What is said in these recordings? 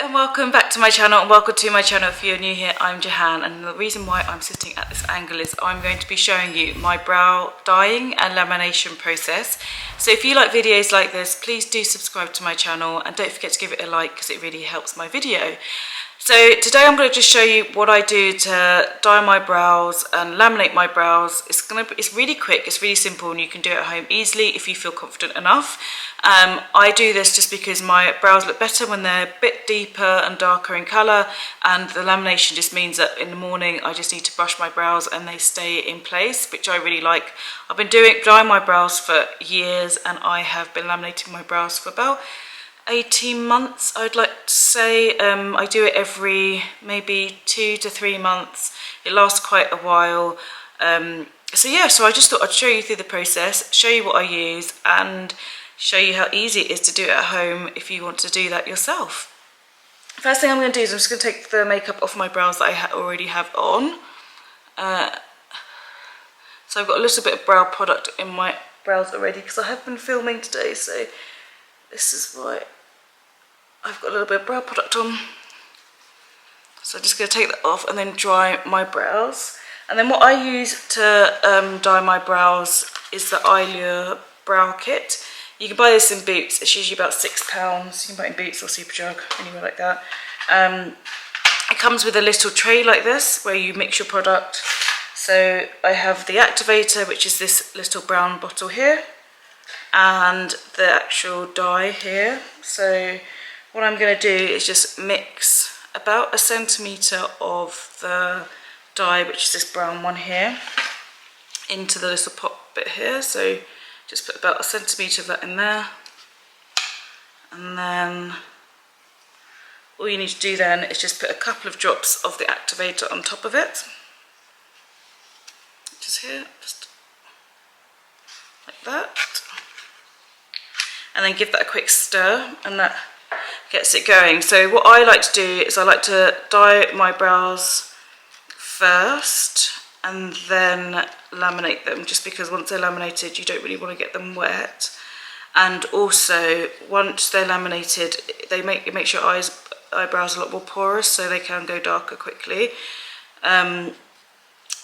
and welcome back to my channel, and welcome to my channel if you're new here. I'm Jahan, and the reason why I'm sitting at this angle is I'm going to be showing you my brow dyeing and lamination process. So if you like videos like this, please do subscribe to my channel and don't forget to give it a like because it really helps my video. So today I'm going to just show you what I do to dye my brows and laminate my brows. It's really quick, it's really simple, and you can do it at home easily if you feel confident enough. I do this just because my brows look better when they're a bit deeper and darker in colour, and the lamination just means that in the morning I just need to brush my brows and they stay in place, which I really like. I've been dyeing my brows for years, and I have been laminating my brows for about 18 months, I'd like to say. I do it every maybe 2 to 3 months. It lasts quite a while. So I just thought I'd show you through the process, show you what I use, and show you how easy it is to do it at home if you want to do that yourself. First thing I'm going to do is I'm just going to take the makeup off my brows that I already have on. So I've got a little bit of brow product in my brows already because I have been filming today, so this is why I've got a little bit of brow product on. So I'm just going to take that off and then dry my brows. And then what I use to dye my brows is the Ilia Brow Kit. You can buy this in Boots. It's usually about £6. You can buy it in Boots or Superdrug, anywhere like that. It comes with a little tray like this where you mix your product. So I have the activator, which is this little brown bottle here, and the actual dye here. So what I'm going to do is just mix about 1 centimetre of the dye, which is this brown one here, into the little pot bit here. So just put about 1 centimetre of that in there, and then all you need to do then is just put a couple of drops of the activator on top of it, which is here, just like that, and then give that a quick stir, and that gets it going. So what I like to do is I like to dye my brows first and then laminate them, just because once they're laminated you don't really want to get them wet, and also once they're laminated it makes your eyebrows a lot more porous, so they can go darker quickly.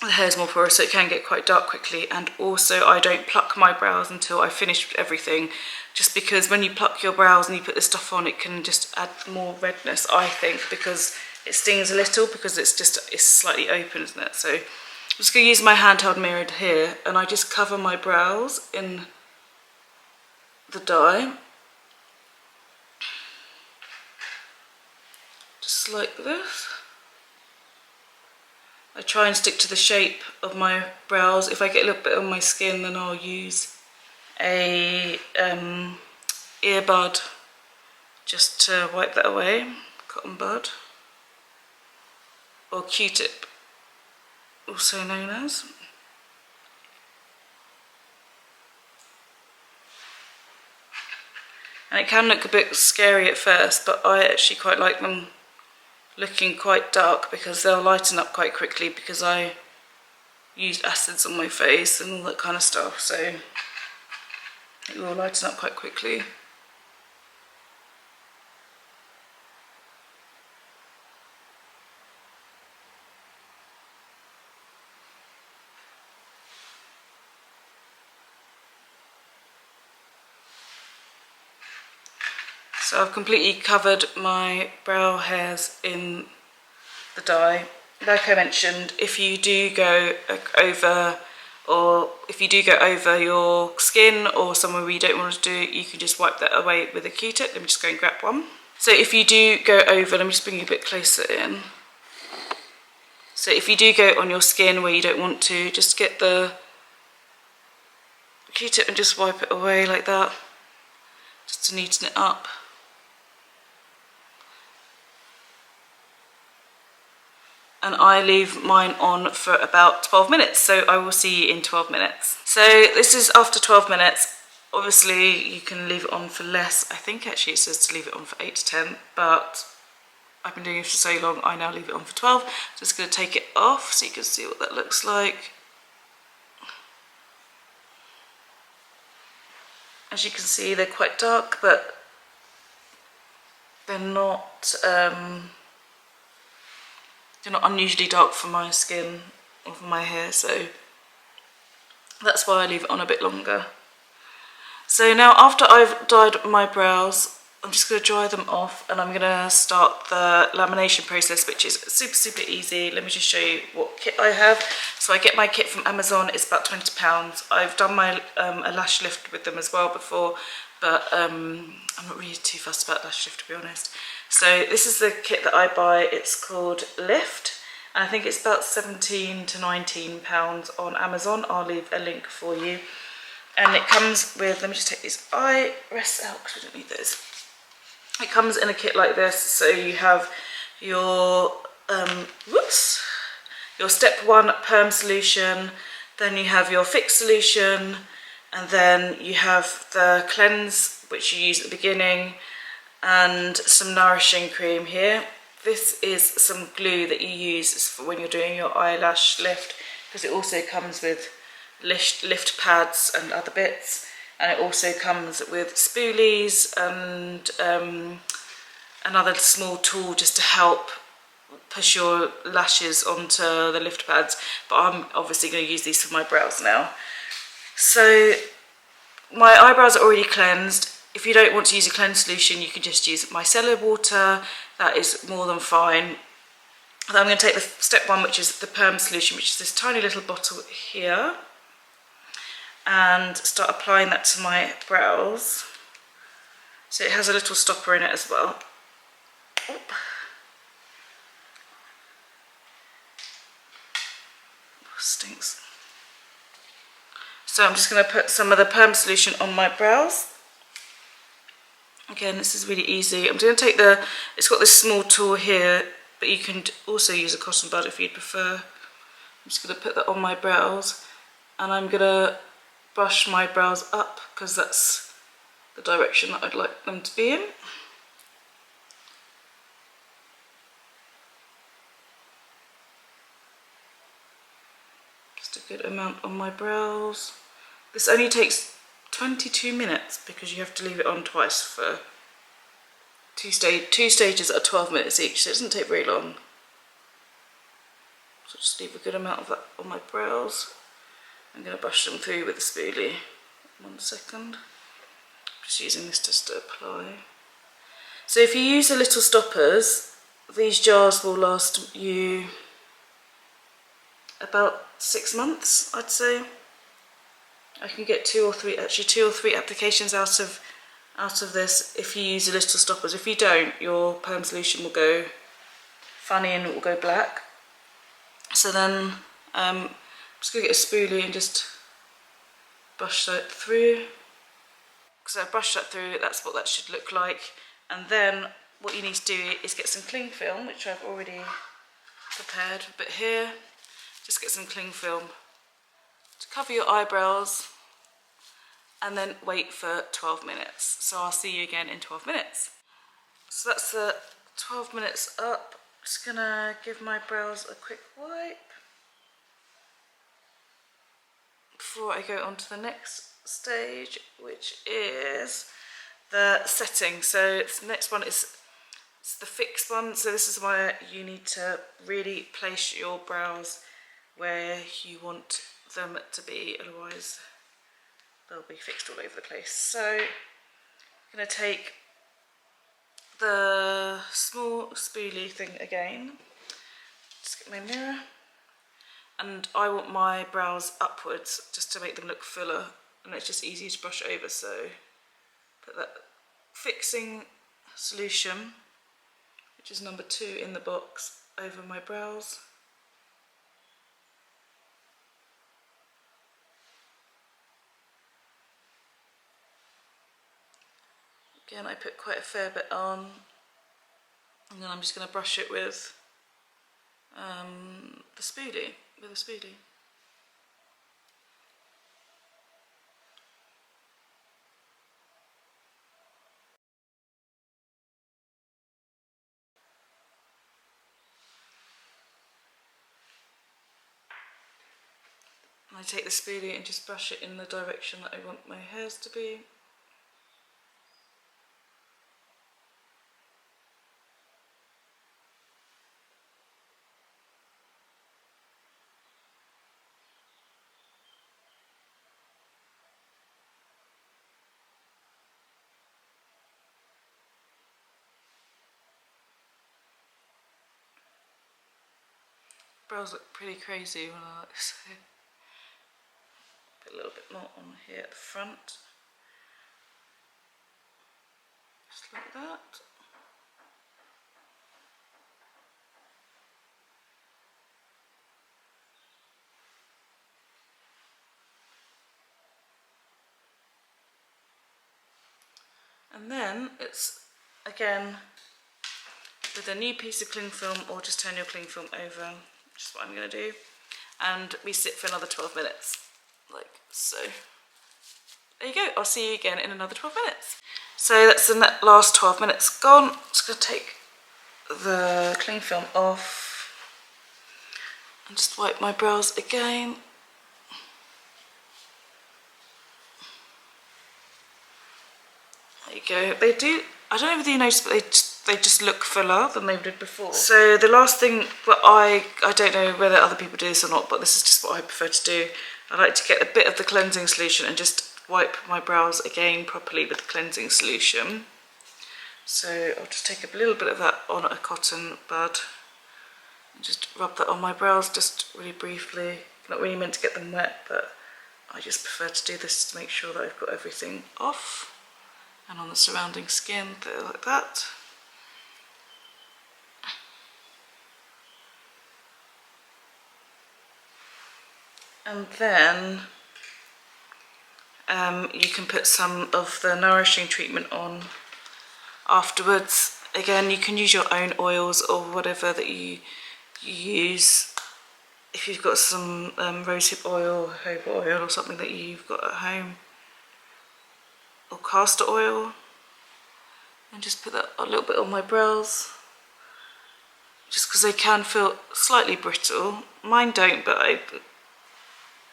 The hair's more porous, so it can get quite dark quickly. And also I don't pluck my brows until I've finished everything, just because when you pluck your brows and you put this stuff on, it can just add more redness, I think, because it stings a little, because it's slightly open, isn't it? So I'm just going to use my handheld mirror here, and I just cover my brows in the dye, just like this. I try and stick to the shape of my brows. If I get a little bit on my skin, then I'll use a earbud just to wipe that away, cotton bud, or Q-tip, also known as. And it can look a bit scary at first, but I actually quite like them looking quite dark because they'll lighten up quite quickly, because I used acids on my face and all that kind of stuff, so it will lighten up quite quickly. So I've completely covered my brow hairs in the dye. Like I mentioned, if you do go over your skin or somewhere where you don't want to do it, you can just wipe that away with a Q-tip. Let me just go and grab one. So if you do go over, let me just bring you a bit closer in. So if you do go on your skin where you don't want to, just get the Q-tip and just wipe it away like that, just to neaten it up. And I leave mine on for about 12 minutes, so I will see you in 12 minutes. So this is after 12 minutes. Obviously you can leave it on for less. I think actually it says to leave it on for 8 to 10, but I've been doing it for so long, I now leave it on for 12. Just going to take it off so you can see what that looks like. As you can see, they're quite dark, but they're not unusually dark for my skin or for my hair, so that's why I leave it on a bit longer. So now after I've dyed my brows, I'm just going to dry them off and I'm going to start the lamination process, which is super easy. Let me just show you what kit I have. So I get my kit from Amazon, it's about £20. I've done my a lash lift with them as well before, but I'm not really too fussed about lash lift, to be honest. So this is the kit that I buy. It's called Lift, and I think it's about £17 to £19 on Amazon. I'll leave a link for you. And it comes with, let me just take these eye rests out because we don't need those. It comes in a kit like this. So you have your your step 1 Perm Solution, then you have your Fix Solution, and then you have the cleanse, which you use at the beginning, and some nourishing cream here. This is some glue that you use for when you're doing your eyelash lift, because it also comes with lift pads and other bits, and it also comes with spoolies and another small tool just to help push your lashes onto the lift pads, but I'm obviously going to use these for my brows now. So my eyebrows are already cleansed. If you don't want to use a cleanse solution, you can just use micellar water. That is more than fine. Then I'm going to take the step 1, which is the Perm Solution, which is this tiny little bottle here, and start applying that to my brows. So it has a little stopper in it as well. Oop. Stinks. So I'm just going to put some of the Perm Solution on my brows. Again, this is really easy. I'm going to take it's got this small tool here, but you can also use a cotton bud if you'd prefer. I'm just going to put that on my brows, and I'm going to brush my brows up because that's the direction that I'd like them to be in. Just a good amount on my brows. This only takes 22 minutes because you have to leave it on twice for two stages at 12 minutes each, so it doesn't take very long. So just leave a good amount of that on my brows. I'm going to brush them through with a spoolie. 1 second. Just using this just to apply. So if you use the little stoppers, these jars will last you about 6 months, I'd say. I can get 2 or 3 applications out of this if you use the little stoppers. If you don't, your Perm Solution will go funny and it will go black. So then I'm just going to get a spoolie and just brush that through. Because I brushed that through, that's what that should look like. And then what you need to do is get some cling film, which I've already prepared. But here, just get some cling film to cover your eyebrows, and then wait for 12 minutes. So I'll see you again in 12 minutes. So that's the 12 minutes up. Just gonna give my brows a quick wipe before I go on to the next stage, which is the setting. So the next one is the fixed one. So this is where you need to really place your brows where you want them to be, otherwise they'll be fixed all over the place. So I'm going to take the small spoolie thing again, just get my mirror, and I want my brows upwards just to make them look fuller, and it's just easy to brush over. So put that fixing solution, which is number 2 in the box, over my brows. Again, I put quite a fair bit on, and then I'm just going to brush it with the spoolie, And I take the spoolie and just brush it in the direction that I want my hairs to be. brows look pretty crazy when I like this. Put a little bit more on here at the front. Just like that. And then it's, again, with a new piece of cling film, or just turn your cling film over, which is what I'm going to do. And we sit for another 12 minutes, like so. There you go, I'll see you again in another 12 minutes. So that's the last 12 minutes gone. I'm just going to take the cling film off and just wipe my brows again. There you go. They do, I don't know if you noticed, but they just look fuller than they did before. So the last thing, but I don't know whether other people do this or not, but this is just what I prefer to do. I like to get a bit of the cleansing solution and just wipe my brows again properly with the cleansing solution. So I'll just take a little bit of that on a cotton bud and just rub that on my brows just really briefly. Not really meant to get them wet, but I just prefer to do this to make sure that I've got everything off and on the surrounding skin, like that. And then you can put some of the nourishing treatment on afterwards. Again, you can use your own oils or whatever that you use. If you've got some rosehip oil, jojoba oil, or something that you've got at home, or castor oil, and just put that a little bit on my brows, just because they can feel slightly brittle. Mine don't, but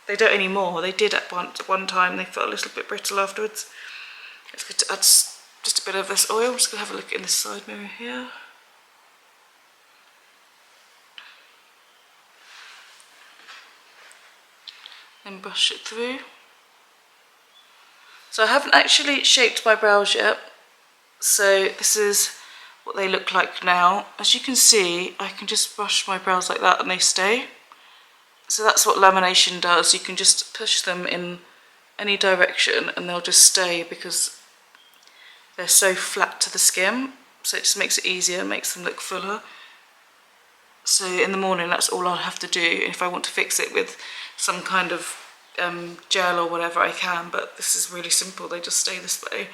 they don't anymore. They did at one time. They felt a little bit brittle afterwards. It's good to add just a bit of this oil. I'm just going to have a look in the side mirror here. Then brush it through. So I haven't actually shaped my brows yet. So this is what they look like now. As you can see, I can just brush my brows like that and they stay. So that's what lamination does. You can just push them in any direction and they'll just stay because they're so flat to the skin. So it just makes it easier, makes them look fuller. So in the morning, that's all I'll have to do. If I want to fix it with some kind of gel or whatever, I can, but this is really simple. They just stay this way.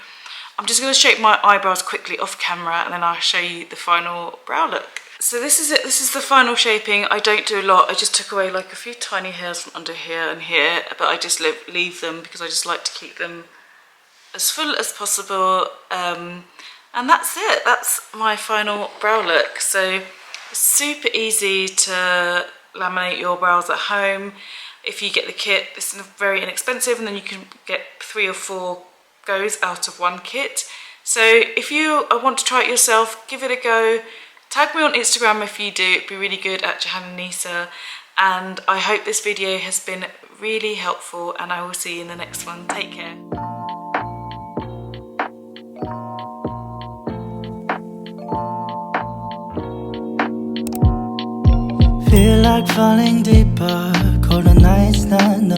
I'm just going to shape my eyebrows quickly off camera and then I'll show you the final brow look. So this is it. This is the final shaping. I don't do a lot. I just took away like a few tiny hairs from under here and here, but I just leave them because I just like to keep them as full as possible. And that's it. That's my final brow look. So it's super easy to laminate your brows at home. If you get the kit, it's very inexpensive, and then you can get 3 or 4 goes out of one kit. So if you want to try it yourself, give it a go. Tag me on Instagram if you do. It'd be really good at Jahan and Nisa. And I hope this video has been really helpful, and I will see you in the next one. Take care. Feel like falling deeper, colder nights now.